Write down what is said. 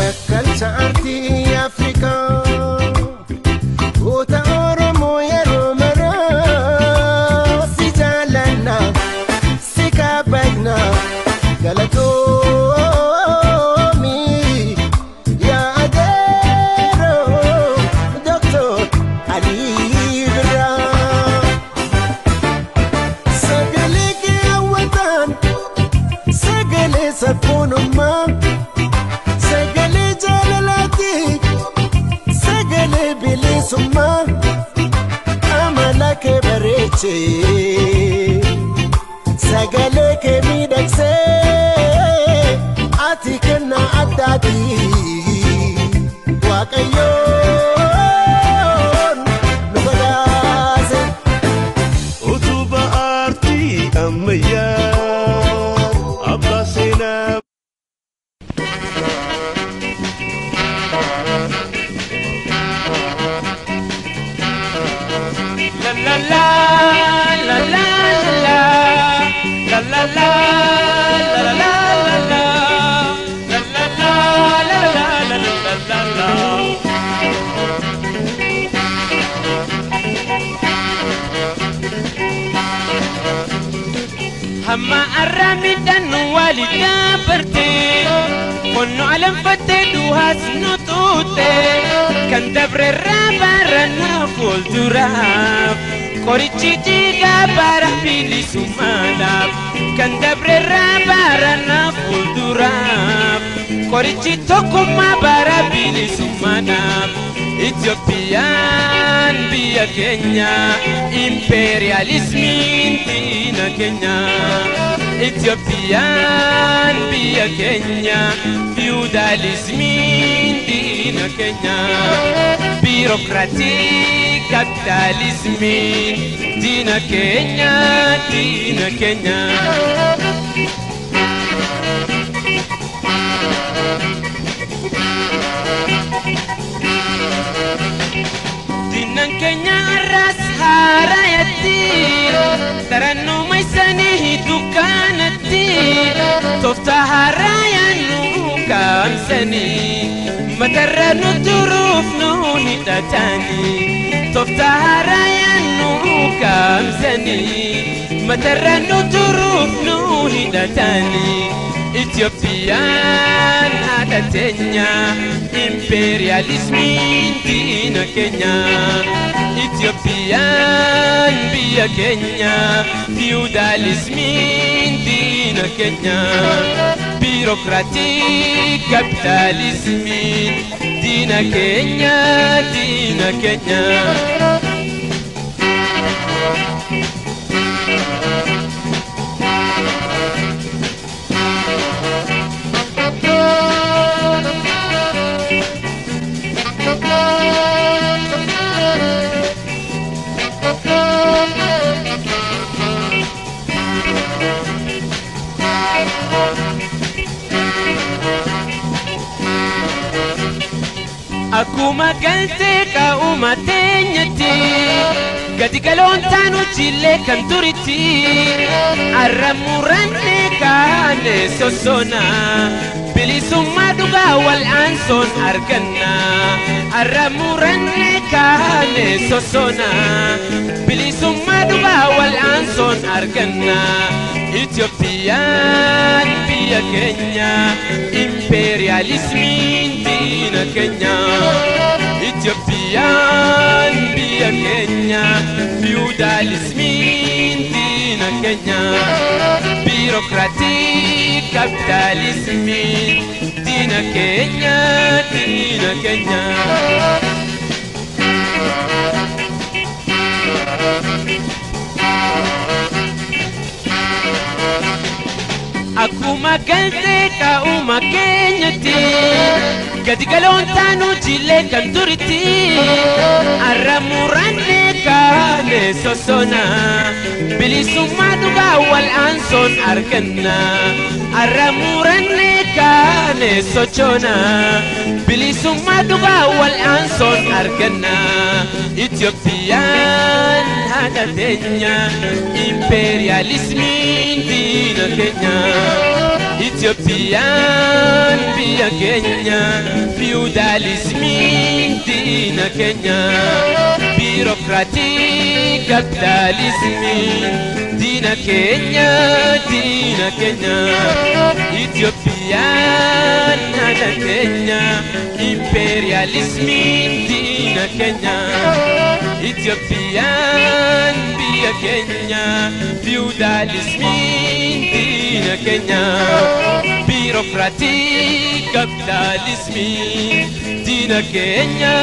Kalcha arti Africa Ota Oromo yero mara Si jalana Si kabagna Galatomi Ya adero Dr. Ali Bra Sagale ke awatan Sagale sapunuma Summa amala ke bareche sagale ke midakse atikna adati waqayo nubadaze utuba arti amya abbasina هما الرميدان والدا برتي كنو علم فتدوها سنطوتي كان دبر الرابرنا فول دراف كوريتشي جيغا بارح بيلي سمالاب كان دبر الرابرنا فول دراف كوريتشي توكوما بارح بيلي سمالاب Ethiopian biya Kenya imperialismin dina Kenya Ethiopian biya Kenya feudalismin dina Kenya bureaucratic capitalismin dina Kenya Kenya ras harayati tarannu maisani dukanati tofta harayanu kamsani mataranu turuf nuni tatani tofta harayanu kamsani mataranu turuf nuni tatani Ethiopian adatenya imperialismin dina Kenya Ethiopian biya Kenya feudalismin dina Kenya bureaucratic capitalismin dina Kenya Akuma galte ka umatenyati gadi galon tanu chile kanturiti arramuranne kane sosona bilisumma duga wal anson arganna arramuranne kane sosona bilisumma duga wal anson arganna Ethiopian biya Kenya imperialismin dina Kenya Ethiopian biya Kenya feudalismin dina Kenya bureaucratic capitalismin dina Kenya Akuma galte ka uma kenyati gadi galon tanu jile kanturiti arramuranne kane sosona bilisumma duga wal anson arganna arramuranne kane sochona bilisumma duga wal anson arganna Ethiopian adatenya imperialismin dina Kenya Itiyoophiyaan biyya keenya fiyuudaalizimiin diina keenya biirokraatii kapitaalizimiin diina keenya Itiyoophiyaan naannoo keenya impeeriyaalizimiin diina keenya Itiyoophiyaan biyya keenya fiyuudaalizimiin diina keenya biirokraatii kapitaalizimiin diina keenya